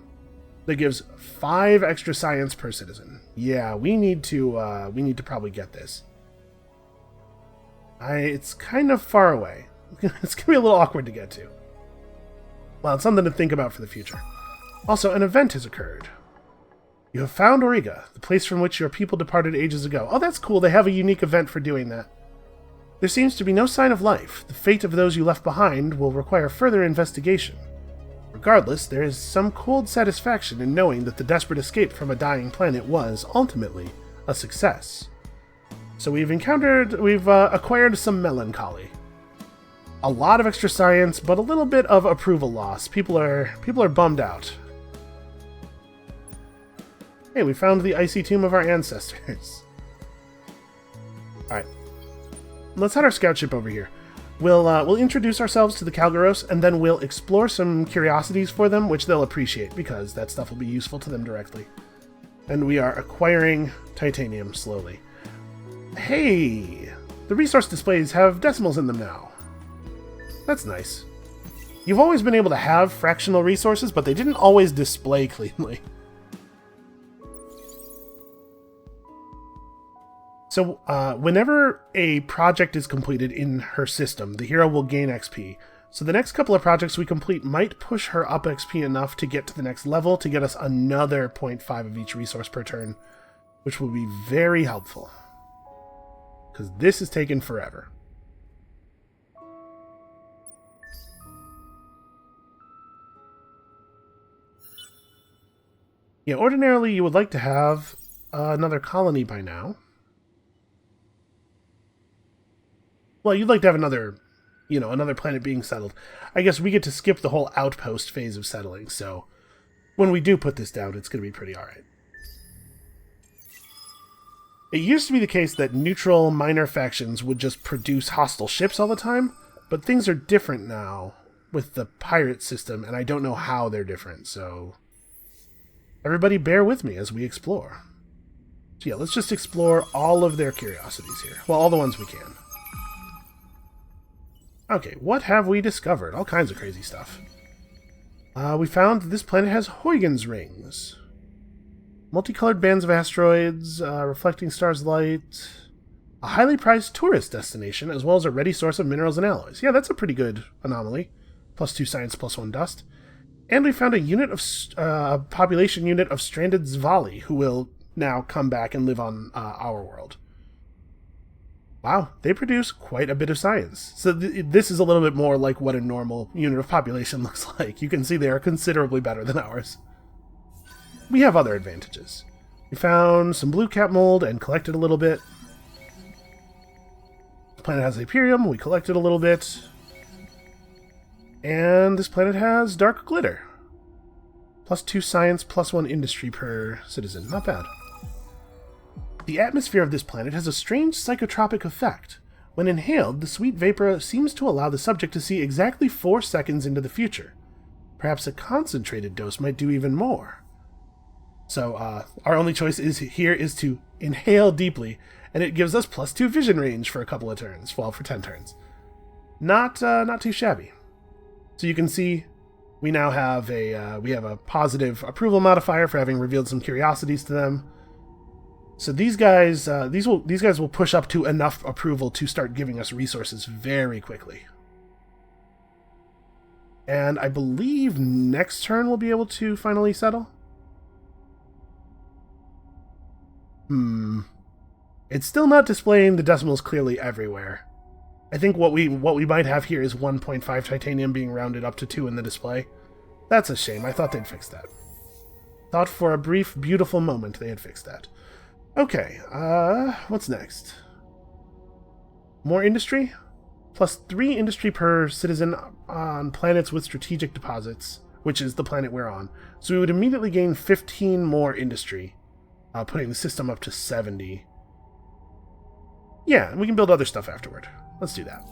That gives 5 extra science per citizen. Yeah, we need to probably get this. It's kind of far away. It's gonna be a little awkward to get to. Well, it's something to think about for the future. Also, an event has occurred. You have found Auriga, the place from which your people departed ages ago. Oh, that's cool. They have a unique event for doing that. There seems to be no sign of life. The fate of those you left behind will require further investigation. Regardless, there is some cold satisfaction in knowing that the desperate escape from a dying planet was, ultimately, a success. So we've acquired some melancholy. A lot of extra science, but a little bit of approval loss. People are bummed out. Hey, we found the icy tomb of our ancestors. Alright. Let's head our scout ship over here. We'll introduce ourselves to the Kalgaros, and then we'll explore some curiosities for them, which they'll appreciate, because that stuff will be useful to them directly. And we are acquiring titanium slowly. Hey! The resource displays have decimals in them now. That's nice. You've always been able to have fractional resources, but they didn't always display cleanly. So, whenever a project is completed in her system, the hero will gain XP. So the next couple of projects we complete might push her up XP enough to get to the next level to get us another 0.5 of each resource per turn, which will be very helpful. Because this is taking forever. Yeah, ordinarily you would like to have another colony by now. Well, you'd like to have another planet being settled. I guess we get to skip the whole outpost phase of settling, so when we do put this down, it's going to be pretty alright. It used to be the case that neutral minor factions would just produce hostile ships all the time, but things are different now with the pirate system, and I don't know how they're different, so everybody bear with me as we explore. So yeah, let's just explore all of their curiosities here. Well, all the ones we can. Okay, what have we discovered? All kinds of crazy stuff. We found that this planet has Huygens rings. Multicolored bands of asteroids, reflecting stars' light. A highly prized tourist destination, as well as a ready source of minerals and alloys. Yeah, that's a pretty good anomaly. +2 science, +1 dust. And we found a population unit of stranded Zvali, who will now come back and live on our world. Wow, they produce quite a bit of science. So this is a little bit more like what a normal unit of population looks like. You can see they are considerably better than ours. We have other advantages. We found some blue cap mold and collected a little bit. The planet has Hyperium, we collected a little bit. And this planet has dark glitter. +2 science, +1 industry per citizen. Not bad. The atmosphere of this planet has a strange psychotropic effect. When inhaled, the sweet vapor seems to allow the subject to see exactly 4 seconds into the future. Perhaps a concentrated dose might do even more. So, our only choice here is to inhale deeply, and it gives us +2 vision range for a couple of turns. Well, for 10 turns. Not too shabby. So you can see we now have a positive approval modifier for having revealed some curiosities to them. So these guys will push up to enough approval to start giving us resources very quickly. And I believe next turn we'll be able to finally settle. It's still not displaying the decimals clearly everywhere. I think what we might have here is 1.5 titanium being rounded up to 2 in the display. That's a shame. I thought they'd fix that. Thought for a brief, beautiful moment they had fixed that. Okay, what's next? More industry? +3 industry per citizen on planets with strategic deposits, which is the planet we're on. So we would immediately gain 15 more industry, putting the system up to 70. Yeah, and we can build other stuff afterward. Let's do that.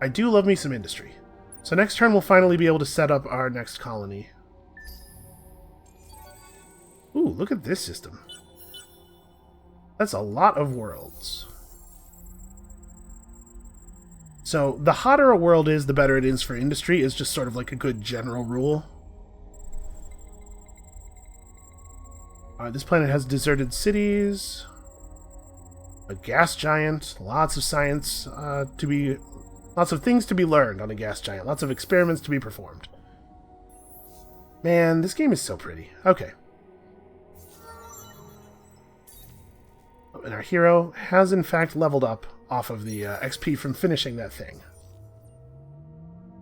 I do love me some industry. So next turn we'll finally be able to set up our next colony. Ooh, look at this system. That's a lot of worlds. So the hotter a world is, the better it is for industry, is just sort of like a good general rule. This planet has deserted cities, a gas giant, lots of science lots of things to be learned on a gas giant, lots of experiments to be performed. Man, this game is so pretty. Okay. And our hero has in fact leveled up off of the XP from finishing that thing.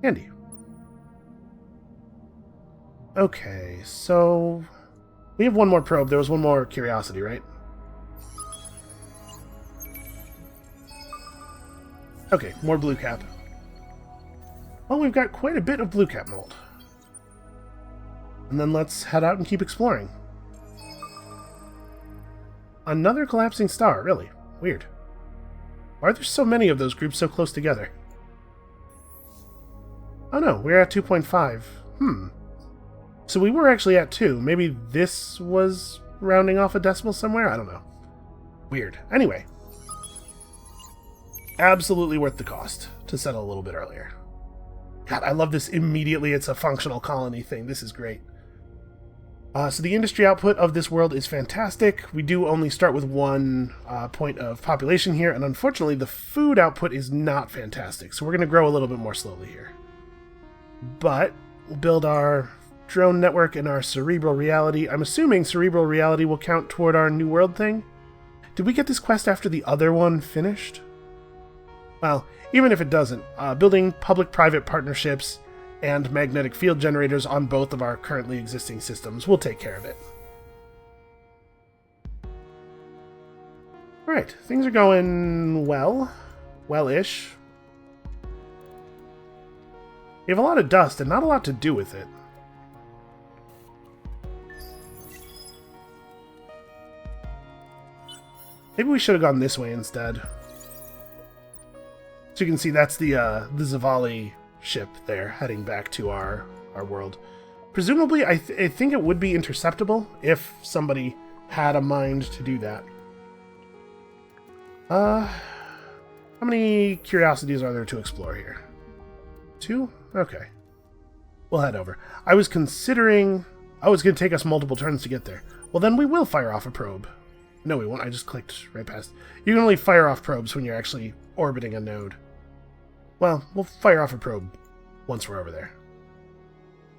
Handy. Okay, so we have one more probe. There was one more curiosity, right? Okay, more blue cap. Well, we've got quite a bit of blue cap mold. And then let's head out and keep exploring. Another collapsing star, really. Weird. Why are there so many of those groups so close together? Oh no, we're at 2.5. So we were actually at 2. Maybe this was rounding off a decimal somewhere? I don't know. Weird. Anyway. Absolutely worth the cost to settle a little bit earlier. God, I love this immediately. It's a functional colony thing. This is great. So the industry output of this world is fantastic. We do only start with 1 point of population here, and unfortunately the food output is not fantastic. So we're going to grow a little bit more slowly here. But we'll build our drone network and our cerebral reality. I'm assuming cerebral reality will count toward our new world thing. Did we get this quest after the other one finished? Well, even if it doesn't, building public-private partnerships and magnetic field generators on both of our currently existing systems will take care of it. Alright, things are going well. Well-ish. We have a lot of dust and not a lot to do with it. Maybe we should have gone this way instead. So you can see that's the Zavali ship there, heading back to our world. Presumably, I think it would be interceptable if somebody had a mind to do that. How many curiosities are there to explore here? 2? Okay. We'll head over. I was considering... Oh, it's going to take us multiple turns to get there. Well, then we will fire off a probe. No, we won't. I just clicked right past. You can only fire off probes when you're actually orbiting a node. Well, we'll fire off a probe once we're over there.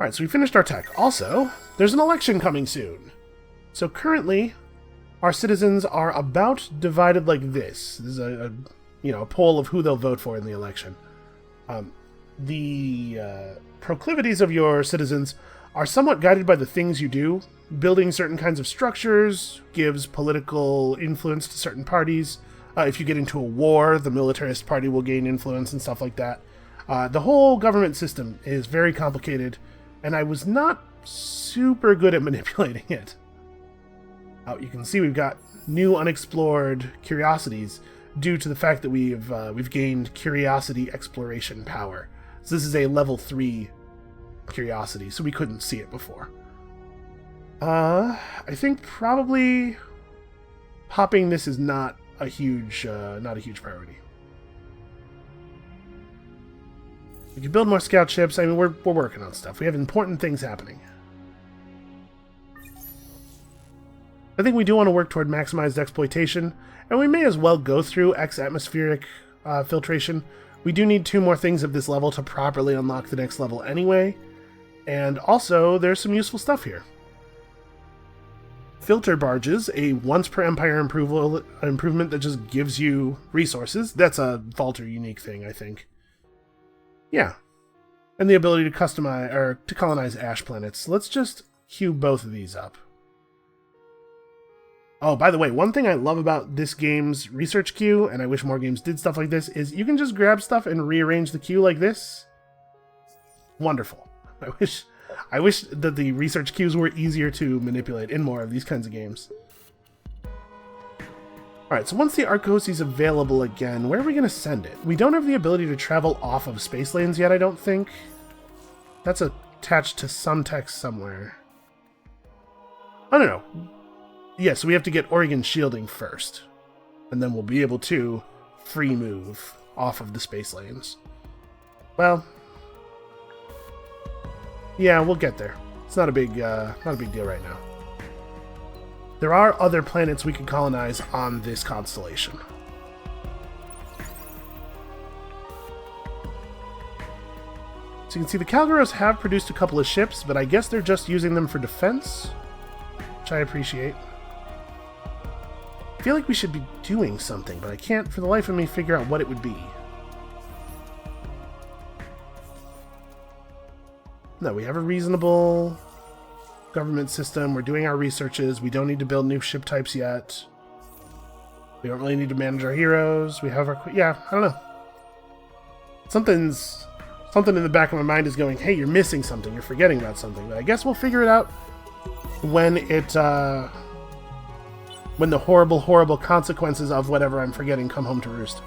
Alright, so we finished our tech. Also, there's an election coming soon. So currently, our citizens are about divided like this. This is a poll of who they'll vote for in the election. The proclivities of your citizens are somewhat guided by the things you do. Building certain kinds of structures gives political influence to certain parties. If you get into a war, the militarist party will gain influence and stuff like that. The whole government system is very complicated, and I was not super good at manipulating it. You can see we've got new unexplored curiosities due to the fact that we've gained curiosity exploration power. So this is a level 3 curiosity, so we couldn't see it before. I think probably popping this is not a huge priority. We can build more scout ships. I mean, we're working on stuff. We have important things happening. I think we do want to work toward maximized exploitation, and we may as well go through X-atmospheric filtration. We do need 2 more things of this level to properly unlock the next level anyway, and also there's some useful stuff here. Filter barges, a once per empire improvement that just gives you resources. That's a Vaulter unique thing, I think. Yeah. And the ability to customize or to colonize ash planets. Let's just queue both of these up. Oh, by the way, one thing I love about this game's research queue, and I wish more games did stuff like this, is you can just grab stuff and rearrange the queue like this. Wonderful. I wish that the research queues were easier to manipulate in more of these kinds of games. Alright, so once the Argosy is available again, where are we going to send it? We don't have the ability to travel off of space lanes yet, I don't think. That's attached to some text somewhere. I don't know. Yeah, so we have to get Oregon shielding first. And then we'll be able to free move off of the space lanes. Well... yeah, we'll get there. It's not a big deal right now. There are other planets we can colonize on this constellation. So you can see the Calgaros have produced a couple of ships, but I guess they're just using them for defense, which I appreciate. I feel like we should be doing something, but I can't for the life of me figure out what it would be. No, we have a reasonable government system. We're doing our researches. We don't need to build new ship types yet. We don't really need to manage our heroes. We have our... yeah, I don't know. Something in the back of my mind is going, hey, you're missing something. You're forgetting about something. But I guess we'll figure it out when when the horrible, horrible consequences of whatever I'm forgetting come home to roost.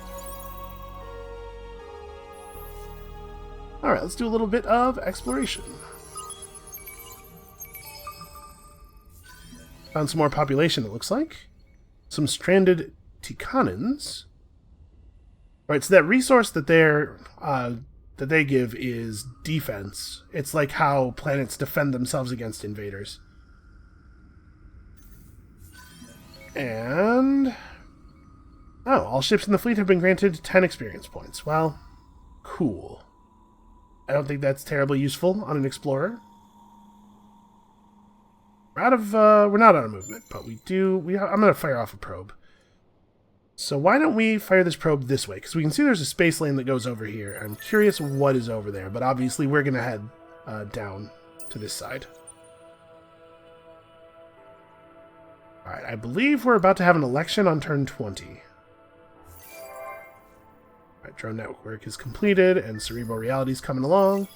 Alright, let's do a little bit of exploration. Found some more population, it looks like. Some stranded Tikanans. Alright, so that resource that they give is defense. It's like how planets defend themselves against invaders. And... oh, all ships in the fleet have been granted 10 experience points. Well, cool. I don't think that's terribly useful on an explorer. We're not out of movement, but I'm going to fire off a probe. So why don't we fire this probe this way? Because we can see there's a space lane that goes over here. I'm curious what is over there, but obviously we're going to head down to this side. Alright, I believe we're about to have an election on turn 20. Alright, drone network is completed, and Cerebral Reality's coming along.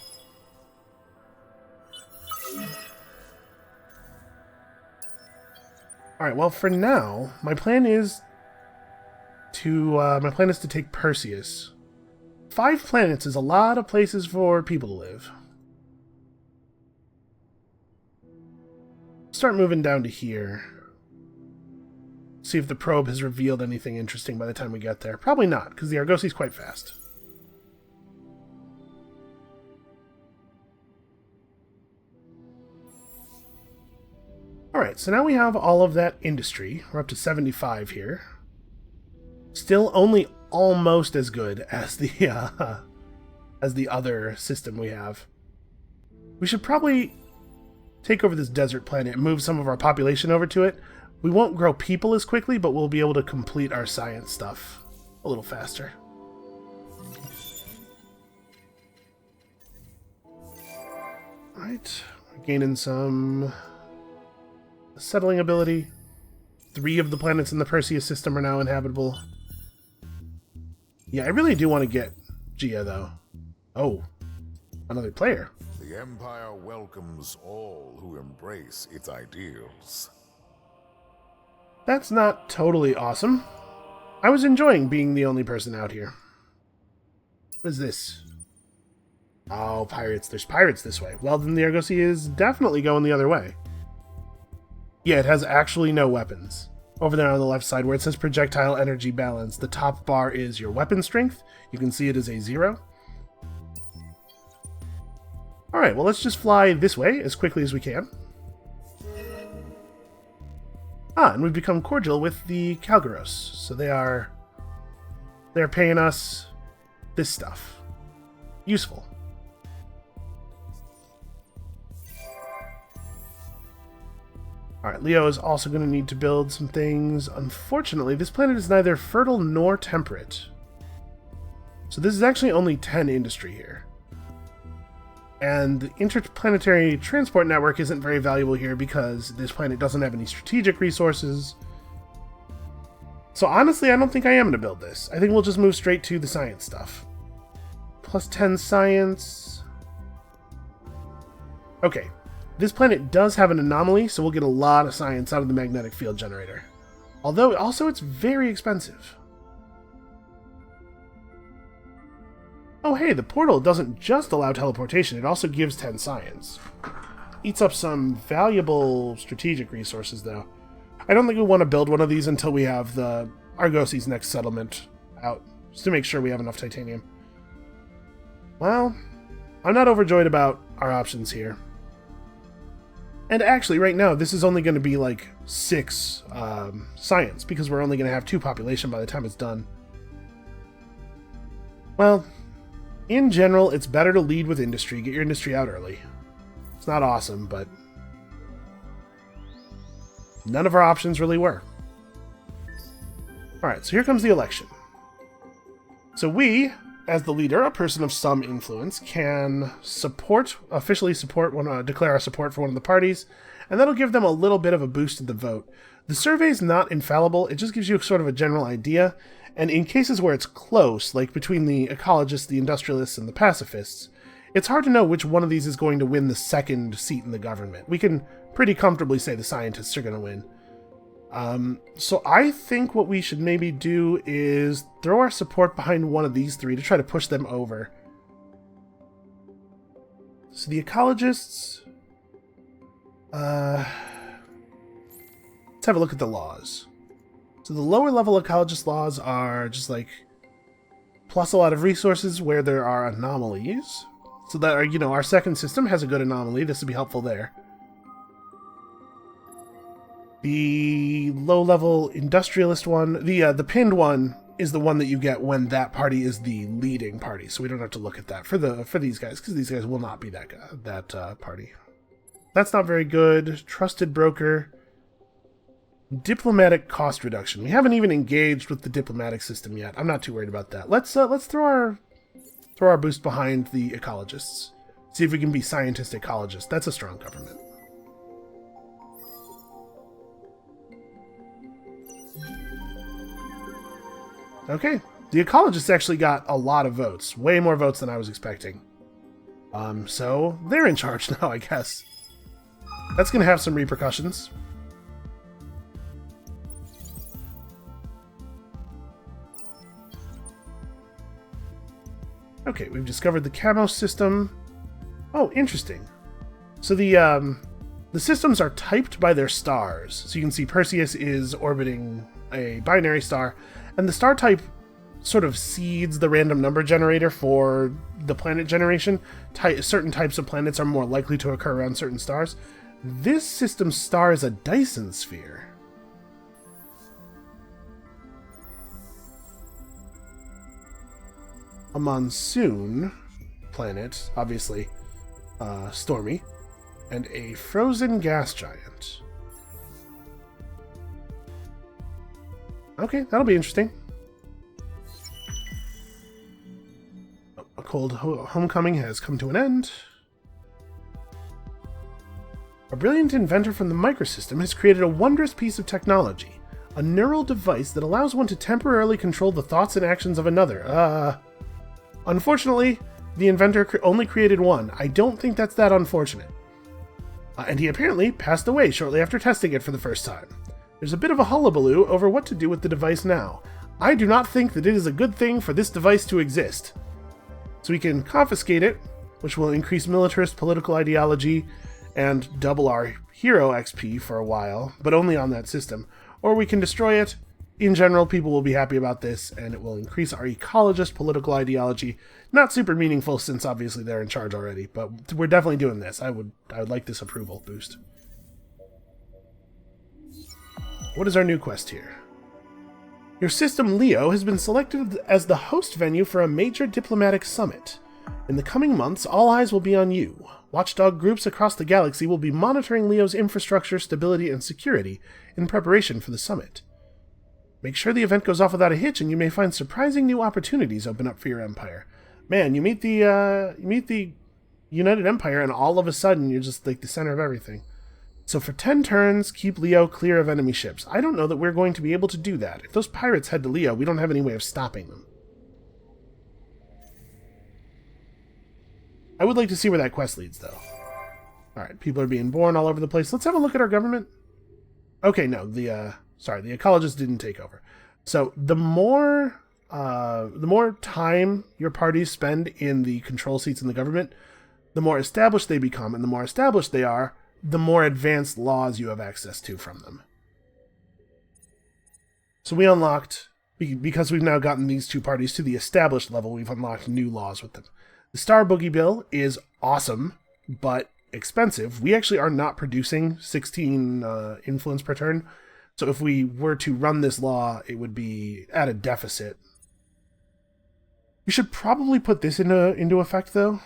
Alright, well for now, my plan is to take Perseus. 5 planets is a lot of places for people to live. Start moving down to here. See if the probe has revealed anything interesting by the time we get there. Probably not, because the Argosy is quite fast. Alright, so now we have all of that industry. We're up to 75 here. Still only almost as good as the other system we have. We should probably take over this desert planet and move some of our population over to it. We won't grow people as quickly, but we'll be able to complete our science stuff a little faster. Alright, we're gaining some settling ability. 3 of the planets in the Perseus system are now inhabitable. Yeah, I really do want to get Gia, though. Oh, another player. The Empire welcomes all who embrace its ideals. That's not totally awesome. I was enjoying being the only person out here. What is this? Oh, pirates. There's pirates this way. Well, then the Argosy is definitely going the other way. Yeah, it has actually no weapons. Over there on the left side where it says projectile energy balance, the top bar is your weapon strength. You can see it is a 0. Alright, well let's just fly this way as quickly as we can. Ah, and we've become cordial with the Calgaros. So they're paying us this stuff. Useful. Alright, Leo is also going to need to build some things. Unfortunately, this planet is neither fertile nor temperate. So this is actually only 10 industry here. And the interplanetary transport network isn't very valuable here because this planet doesn't have any strategic resources. So honestly, I don't think I am going to build this. I think we'll just move straight to the science stuff. Plus 10 science. Okay. This planet does have an anomaly, so we'll get a lot of science out of the magnetic field generator. Although, also, it's very expensive. Oh hey, the portal doesn't just allow teleportation, it also gives 10 science. Eats up some valuable strategic resources, though. I don't think we want to build one of these until we have the Argosy's next settlement out, just to make sure we have enough titanium. Well, I'm not overjoyed about our options here. And actually, right now, this is only going to be like 6 science, because we're only going to have 2 population by the time it's done. Well, in general, it's better to lead with industry. Get your industry out early. It's not awesome, but none of our options really were. Alright, so here comes the election. So we, as the leader, a person of some influence, can officially declare our support for one of the parties, and that'll give them a little bit of a boost in the vote. The survey's not infallible, it just gives you sort of a general idea, and in cases where it's close, like between the ecologists, the industrialists, and the pacifists, it's hard to know which one of these is going to win the second seat in the government. We can pretty comfortably say the scientists are going to win. So I think what we should maybe do is throw our support behind one of these 3 to try to push them over. So the ecologists... let's have a look at the laws. So the lower level ecologist laws are just like plus a lot of resources where there are anomalies. So that our, our second system has a good anomaly. This would be helpful there. The low level industrialist one, the pinned one, is the one that you get when that party is the leading party. So we don't have to look at that for these guys, because these guys will not be that party. That's not very good. Trusted broker. Diplomatic cost reduction. We haven't even engaged with the diplomatic system yet. I'm not too worried about that. Let's throw our boost behind the ecologists. See if we can be scientist ecologists. That's a strong government. Okay, the ecologists actually got a lot of votes. Way more votes than I was expecting. So they're in charge now, I guess. That's gonna have some repercussions. Okay, we've discovered the camo system. Oh, interesting. So the systems are typed by their stars. So you can see Perseus is orbiting a binary star, and the star type sort of seeds the random number generator for the planet generation. Certain types of planets are more likely to occur around certain stars. This system's star is a Dyson sphere. A monsoon planet, obviously stormy, and a frozen gas giant. Okay, that'll be interesting. A cold homecoming has come to an end. A brilliant inventor from the microsystem has created a wondrous piece of technology, a neural device that allows one to temporarily control the thoughts and actions of another. Unfortunately, the inventor only created one. I don't think that's that unfortunate. And he apparently passed away shortly after testing it for the first time. There's a bit of a hullabaloo over what to do with the device now. I do not think that it is a good thing for this device to exist. So we can confiscate it, which will increase militarist political ideology and double our hero XP for a while, but only on that system. Or we can destroy it. In general, people will be happy about this, and it will increase our ecologist political ideology. Not super meaningful, since obviously they're in charge already, but we're definitely doing this. I would like this approval boost. What is our new quest here? Your system, Leo, has been selected as the host venue for a major diplomatic summit. In the coming months, all eyes will be on you. Watchdog groups across the galaxy will be monitoring Leo's infrastructure, stability, and security in preparation for the summit. Make sure the event goes off without a hitch, and you may find surprising new opportunities open up for your empire. Man, you meet the United Empire, and all of a sudden you're just like the center of everything. So for 10 turns, keep Leo clear of enemy ships. I don't know that we're going to be able to do that. If those pirates head to Leo, we don't have any way of stopping them. I would like to see where that quest leads, though. Alright, people are being born all over the place. Let's have a look at our government. Okay, no, the ecologists didn't take over. So the more time your parties spend in the control seats in the government, the more established they become, and the more established they are, the more advanced laws you have access to from them. So we unlocked, because we've now gotten these two parties to the established level, we've unlocked new laws with them. The Star Boogie Bill is awesome, but expensive. We actually are not producing 16 influence per turn, so if we were to run this law, it would be at a deficit. We should probably put this into effect, though.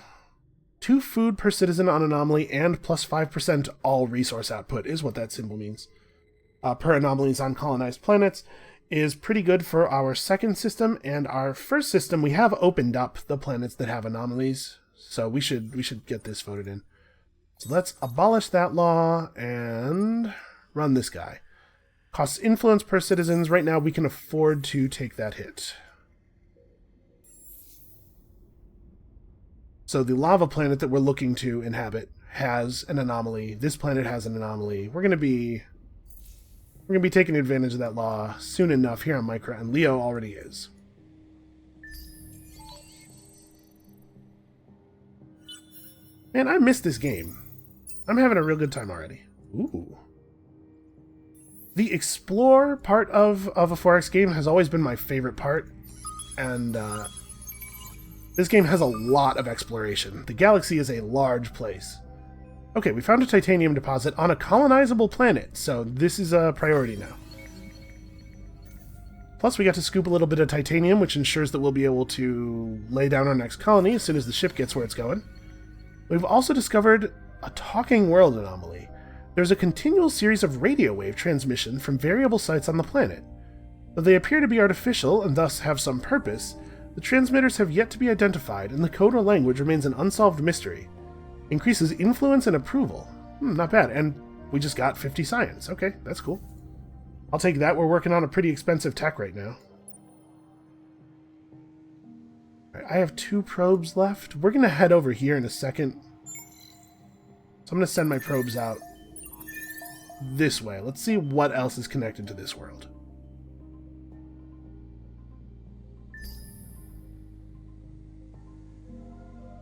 2 food per citizen on anomaly and plus 5% all resource output is what that symbol means. Per anomalies on colonized planets is pretty good for our second system, and our first system we have opened up the planets that have anomalies, so we should get this voted in. So let's abolish that law and run this guy. Costs influence per citizens. Right now we can afford to take that hit. So the lava planet that we're looking to inhabit has an anomaly. This planet has an anomaly. We're gonna be taking advantage of that law soon enough here on Micra, and Leo already is. Man, I missed this game. I'm having a real good time already. Ooh. The explore part of a 4X game has always been my favorite part, and this game has a lot of exploration. The galaxy is a large place. Okay, we found a titanium deposit on a colonizable planet, so this is a priority now. Plus, we got to scoop a little bit of titanium, which ensures that we'll be able to lay down our next colony as soon as the ship gets where it's going. We've also discovered a talking world anomaly. There's a continual series of radio wave transmission from variable sites on the planet. Though they appear to be artificial and thus have some purpose, the transmitters have yet to be identified, and the code or language remains an unsolved mystery. Increases influence and approval. Not bad, and we just got 50 science. Okay, that's cool. I'll take that. We're working on a pretty expensive tech right now. Right, I have 2 probes left. We're going to head over here in a second. So I'm going to send my probes out this way. Let's see what else is connected to this world.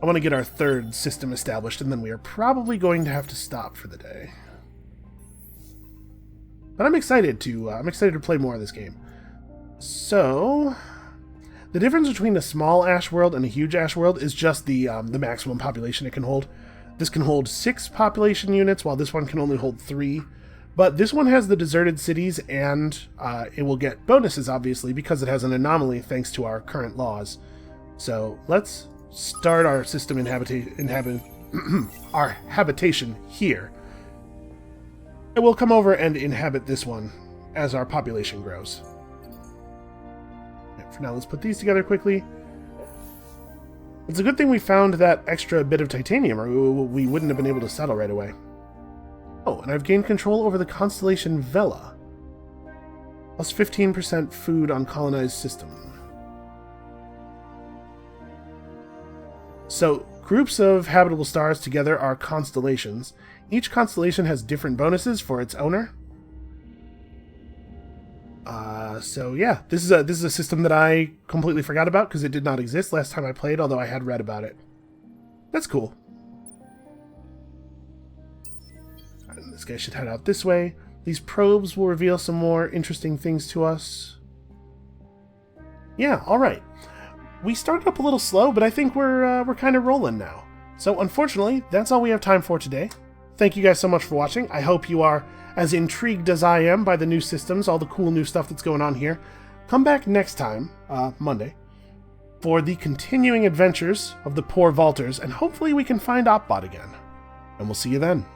I want to get our 3rd system established, and then we are probably going to have to stop for the day. But I'm excited to play more of this game. So, the difference between a small ash world and a huge ash world is just the maximum population it can hold. This can hold 6 population units, while this one can only hold 3. But this one has the deserted cities, and it will get bonuses, obviously, because it has an anomaly thanks to our current laws. So let's start our system our habitation here. And we'll come over and inhabit this one as our population grows. For now, let's put these together quickly. It's a good thing we found that extra bit of titanium, or we wouldn't have been able to settle right away. Oh, and I've gained control over the constellation Vela. Plus 15% food on colonized system. So, groups of habitable stars together are constellations. Each constellation has different bonuses for its owner. So yeah, this is a system that I completely forgot about because it did not exist last time I played, although I had read about it. That's cool. And this guy should head out this way. These probes will reveal some more interesting things to us. Yeah, alright. We started up a little slow, but I think we're kind of rolling now. So unfortunately, that's all we have time for today. Thank you guys so much for watching. I hope you are as intrigued as I am by the new systems, all the cool new stuff that's going on here. Come back next time, Monday, for the continuing adventures of the poor vaulters, and hopefully we can find Opbot again. And we'll see you then.